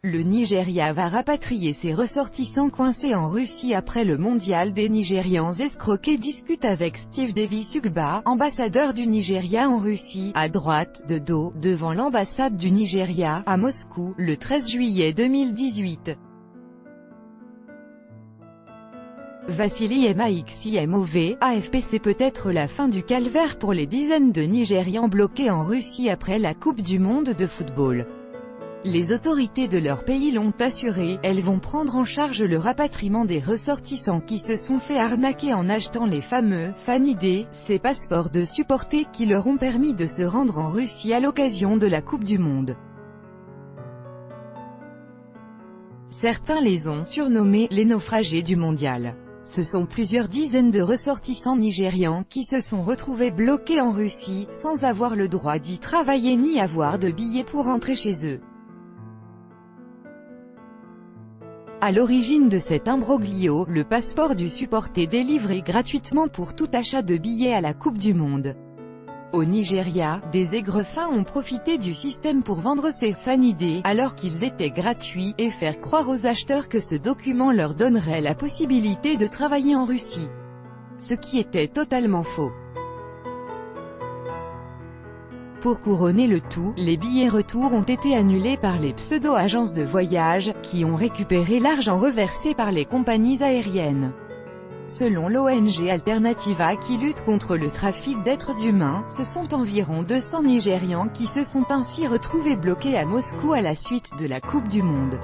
Le Nigeria va rapatrier ses ressortissants coincés en Russie après le mondial. Des Nigérians escroqués discutent avec Steve Davis Ugba, ambassadeur du Nigeria en Russie, à droite, de dos, devant l'ambassade du Nigeria, à Moscou, le 13 juillet 2018. Vassili Maximov, AFP. C'est peut-être la fin du calvaire pour les dizaines de Nigérians bloqués en Russie après la Coupe du monde de football. Les autorités de leur pays l'ont assuré, elles vont prendre en charge le rapatriement des ressortissants qui se sont fait arnaquer en achetant les fameux « Fanidé », ces passeports de supporters qui leur ont permis de se rendre en Russie à l'occasion de la Coupe du Monde. Certains les ont surnommés « les naufragés du mondial ». Ce sont plusieurs dizaines de ressortissants nigérians qui se sont retrouvés bloqués en Russie, sans avoir le droit d'y travailler ni avoir de billets pour rentrer chez eux. À l'origine de cet imbroglio, le passeport du supporter délivré gratuitement pour tout achat de billets à la Coupe du Monde. Au Nigeria, des aigrefins ont profité du système pour vendre ces fanidés, alors qu'ils étaient gratuits, et faire croire aux acheteurs que ce document leur donnerait la possibilité de travailler en Russie. Ce qui était totalement faux. Pour couronner le tout, les billets retour ont été annulés par les pseudo-agences de voyage, qui ont récupéré l'argent reversé par les compagnies aériennes. Selon l'ONG Alternativa qui lutte contre le trafic d'êtres humains, ce sont environ 200 Nigérians qui se sont ainsi retrouvés bloqués à Moscou à la suite de la Coupe du Monde.